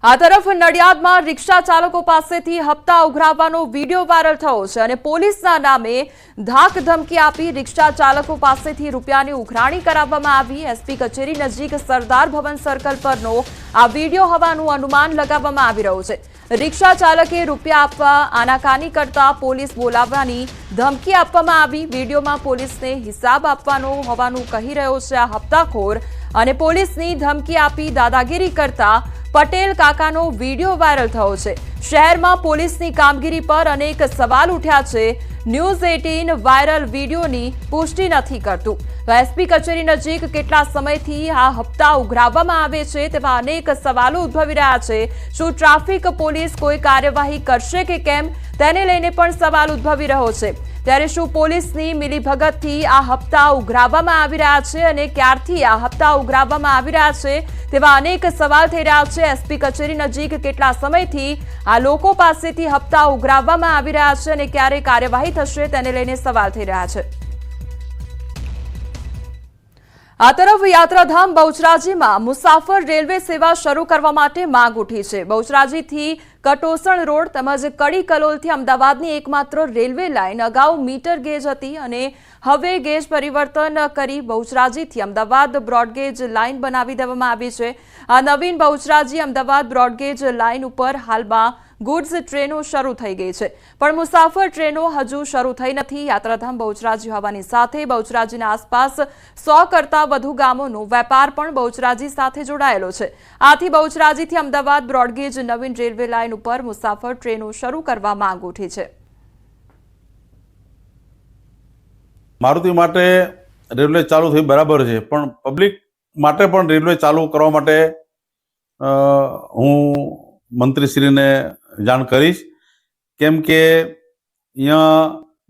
આ તરફ નડિયાદમાં રિક્ષા ચાલકો પાસેથી હપ્તા ઉઘરાવવાનો વિડીયો વાયરલ થયો છે અને પોલીસના નામે ધાક ધમકી આપી રિક્ષા ચાલકો પાસેથી રૂપિયાની ઉઘરાણી કરાવવામાં આવી। એસપી કચેરી નજીક સરદાર ભવન સર્કલ પરનો આ વિડીયો હોવાનું અનુમાન લગાવવામાં આવી રહ્યું છે। રિક્ષા ચાલકે રૂપિયા આપવા આનાકાની કરતા પોલીસ બોલાવવાની ધમકી આપવામાં આવી। વિડીયોમાં પોલીસને હિસાબ આપવાનો હોવાનું કહી રહ્યો છે આ હપ્તાખોર અને પોલીસની ધમકી આપી દાદાગીરી કરતા પટેલ કાકાનો વિડીયો વાયરલ થયો છે। શહેરમાં પોલીસની કામગીરી પર અનેક સવાલ ઉઠ્યા છે। ન્યૂઝ 18 વાયરલ વિડીયોની પુષ્ટિ નથી કરતું। એસપી કચેરી નજીક કેટલા સમયથી આ હપ્તા ઉઘરાવવામાં આવે છે તેવા અનેક સવાલો ઉદ્ભવી રહ્યા છે। શું ટ્રાફિક પોલીસ કોઈ કાર્યવાહી કરશે કે કેમ તેને લઈને પણ સવાલ ઉદ્ભવી રહ્યો છે। ત્યારે શું પોલીસની મિલીભગતથી આ હપ્તા ઉઘરાવવામાં આવી રહ્યા છે અને ક્યારથી આ હપ્તા ઉઘરાવવામાં આવી રહ્યા છે તેવા અનેક સવાલ થઈ રહ્યા છે। એસપી કચેરી નજીક કેટલા સમયથી આ લોકો પાસેથી હપ્તા ઉઘરાવવામાં આવી રહ્યા છે અને ક્યારે કાર્યવાહી થશે તેને લઈને સવાલ થઈ રહ્યા છે। આ તરફ યાત્રાધામ બહુચરાજીમાં મુસાફર રેલવે સેવા શરૂ કરવા માટે માંગ ઉઠી છે। બહુચરાજીથી કટોસણ રોડ તેમજ કડી કલોલથી અમદાવાદની એકમાત્ર રેલવે લાઇન અગાઉ મીટર ગેજ હતી અને હવે ગેજ પરિવર્તન કરી બહુચરાજીથી અમદાવાદ બ્રોડગેજ લાઇન બનાવી દેવામાં આવી છે। આ નવીન બહુચરાજી અમદાવાદ બ્રોડગેજ લાઇન ઉપર હાલમાં ગુડ્સ ટ્રેનો શરૂ થઈ ગઈ છે પણ મુસાફર ટ્રેનો હજુ શરૂ થઈ નથી। યાત્રાધામ બહુચરાજી હોવાની સાથે બહુચરાજીના આસપાસ 100 કરતા વધુ ગામોનો વેપાર પણ બહુચરાજી સાથે જોડાયેલો છે। આથી બહુચરાજીથી અમદાવાદ બ્રોડગેજ નવીન રેલવે લાઇન ઉપર મુસાફર ટ્રેનો શરૂ કરવા માંગ ઉઠી છે। મારુતિ માટે રેલવે ચાલુ થઈ બરાબર છે પણ પબ્લિક માટે પણ રેલવે ચાલુ કરવા માટે હું મંત્રીશ્રીને જાણ કરીશ કેમ કે અહીંયા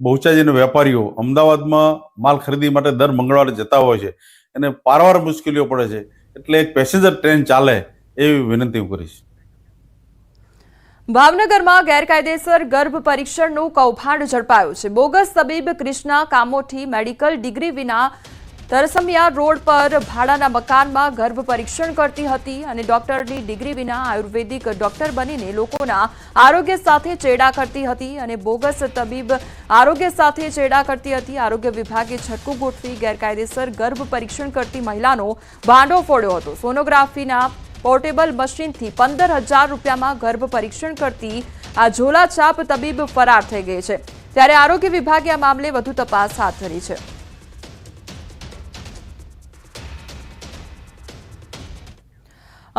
બહુચરાજીના વેપારીઓ અમદાવાદમાં માલ ખરીદી માટે દર મંગળવારે જતા હોય છે અને પારવાર મુશ્કેલીઓ પડે છે એટલે એક પેસેન્જર ટ્રેન ચાલે એવી વિનંતી હું કરીશ। ભાવનગરમાં ગેરકાયદેસર ગર્ભ પરીક્ષણનું કૌભાંડ ઝડપાયું છે। બોગસ તબીબ કૃષ્ણા કામોઠી મેડિકલ ડિગ્રી વિના તરસમિયા રોડ પર ભાડાના મકાનમાં ગર્ભ પરીક્ષણ કરતી હતી અને ડોક્ટરની ડિગ્રી વિના આયુર્વેદિક ડોક્ટર બનીને લોકોના આરોગ્ય સાથે ચેડા કરતી હતી અને બોગસ તબીબ આરોગ્ય સાથે ચેડા કરતી હતી। આરોગ્ય વિભાગે છટકું ગોઠવી ગેરકાયદેસર ગર્ભ પરીક્ષણ કરતી મહિલાનો ભાંડો ફોડ્યો હતો। સોનોગ્રાફીના પોર્ટેબલ મશીનથી 15,000 રૂપિયામાં ગર્ભ પરીક્ષણ કરતી આ ઝોલાછાપ તબીબ ફરાર થઈ ગઈ છે। ત્યારે આરોગ્ય વિભાગે આ મામલે વધુ તપાસ હાથ ધરી છે।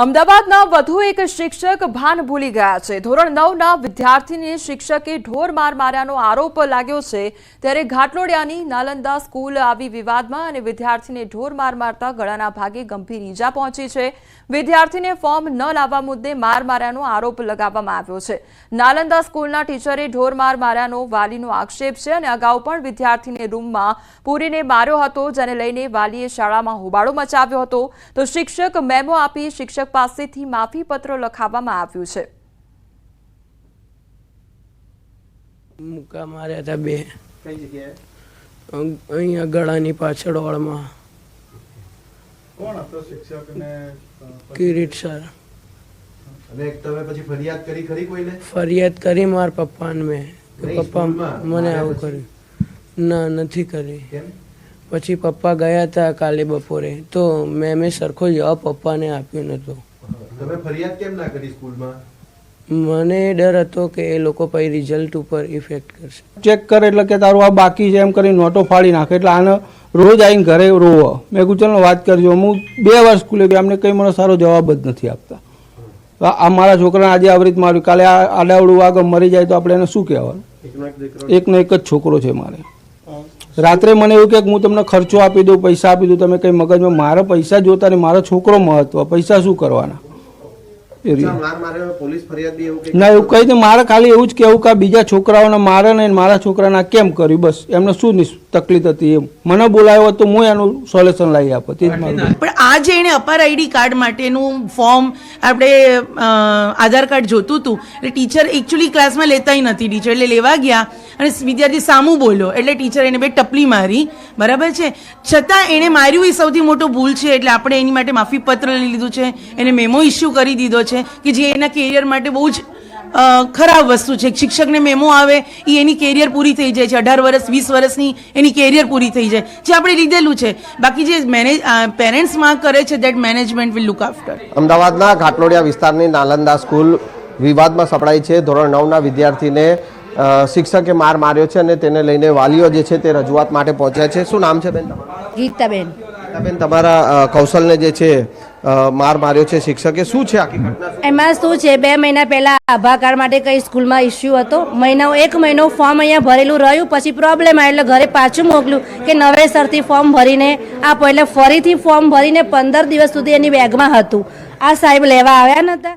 અમદાવાદના વધુ એક શિક્ષક ભાન ભૂલી ગયા છે। ધોરણ 9ના વિદ્યાર્થીને શિક્ષકે ઢોર માર માર્યાનો આરોપ લાગ્યો છે। ત્યારે ઘાટલોડિયાની નાલંદા સ્કૂલ આવી વિવાદમાં અને વિદ્યાર્થીને ઢોર માર મારતા ગળાના ભાગે ગંભીર ઈજા પહોંચી છે। વિદ્યાર્થીને ફોર્મ ન લાવવા મુદ્દે માર માર્યાનો આરોપ લગાવવામાં આવ્યો છે। નાલંદા સ્કૂલના ટીચરે ઢોર માર માર્યાનો વાલીનો આક્ષેપ છે અને અગાઉ પણ વિદ્યાર્થીને રૂમમાં પૂરીને માર્યો હતો જેને લઈને વાલીએ શાળામાં હોબાળો મચાવ્યો હતો તો શિક્ષક મેમો આપી શિક્ષક પાસેથી માફી પત્ર લખાવવામાં આવ્યું છે। મુક્કા માર્યા હતા બે કઈ જગ્યાએ અહીંયા ગળાની પાછળ વાળમાં। કોણ હતો શિક્ષક ને કિરીટ સર। અને તમે પછી ફરિયાદ કરી ખરી કોઈને? ફરિયાદ કરી માર પપ્પાને મેં પપ્પા મને આવું કર્યું ના નથી કરી। પછી પપ્પા ગયા હતા કાલે બપોરે તો મેં સરખો જવાબ પપ્પાને આપ્યો નતો। તમે ફરિયાદ કેમ ના કરી સ્કૂલમાં? મને ડર હતો કે એ લોકો પછી રિઝલ્ટ ઉપર ઇફેક્ટ કરશે। ચેક કરે એટલે કે તારું આ બાકી છે એમ કરી નોટો ફાડી નાખે એટલે આને રોજ આવીને ઘરે રોવો। મેં કીધું ચાલો વાત કરજો। હું 2 વાર સ્કૂલે ગયો અમને કંઈ મને સારો જવાબ જ નથી આપતા। આ મારા છોકરાને આજે આવી રીત માર્યું કાલે આડાવડું આગળ મરી જાય તો આપણે એને શું કહેવાનું? એકનો એક જ છોકરો છે મારે। રાત્રે મને એવું કે હું તમને ખર્ચો આપી દઉં પૈસા આપી દઉં તમે કંઈ મગજમાં મારા પૈસા જોતા નહીં મારો છોકરો મહત્વ પૈસા શું કરવાના ના એવું કહી દે મારે ખાલી એવું જ કહેવું કે બીજા છોકરાઓને મારે ને મારા છોકરાને કેમ કર્યું બસ એમને શું તકલીફ હતી એમ મને બોલાવ્યો તો હું એનું સોલ્યુશન લાવી આપો। પણ આ જે એને અપાર આઈડી કાર્ડ માટેનું ફોર્મ આપણે આધાર કાર્ડ જોતું હતું એટલે ટીચર એકચ્યુઅલી ક્લાસમાં લેતા નથી ટીચર એટલે લેવા ગયા અને વિદ્યાર્થી સામું બોલ્યો એટલે ટીચર એને બે ટપલી મારી બરાબર છે છતાં એણે માર્યું એ સૌથી મોટો ભૂલ છે એટલે આપણે એની માટે માફી પત્ર લઈ લીધું છે એને મેમો ઇસ્યુ કરી દીધો છે। છે કે જે એના કેરિયર માટે બહુ જ ખરાબ વસ્તુ છે. શિક્ષકને મેમો આવે એ એની કેરિયર પૂરી થઈ જાય છે, 18 વર્ષ 20 વર્ષની એની કેરિયર પૂરી થઈ જાય જે આપણે લીધેલું છે. બાકી જે પેરેન્ટ્સ માંગ કરે છે that management will look after. અમદાવાદના ઘાટલોડિયા વિસ્તારની નાલંદા સ્કૂલ વિવાદમાં સપડાઈ છે. ધોરણ 9ના વિદ્યાર્થીને શિક્ષકે માર માર્યો છે અને તેને લઈને વાલીઓ જે છે તે રજૂઆત માટે પહોંચ્યા છે. શું નામ છે બેન તમારું? ગીતાબેન. બેન, તમારા કૌશલને જે છે માર માર્યો છે શિક્ષકે, શું છે આખી ઘટના? એમાં શું છે, 2 મહિના પહેલા આભા કાર્ડ માટે કઈ સ્કૂલમાં ઇસ્યુ હતો. 1 મહિનો ફોર્મ અહીંયા ભરેલું રહ્યું, પછી પ્રોબ્લેમ આવ્યો એટલે ઘરે પાછું મોકલ્યું કે નવેસરથી ફોર્મ ભરીને આપો. એટલે ફરીથી ફોર્મ ભરીને 15 દિવસ સુધી એની બેગમાં હતું. આ સાહેબ લેવા આવ્યા નહોતા.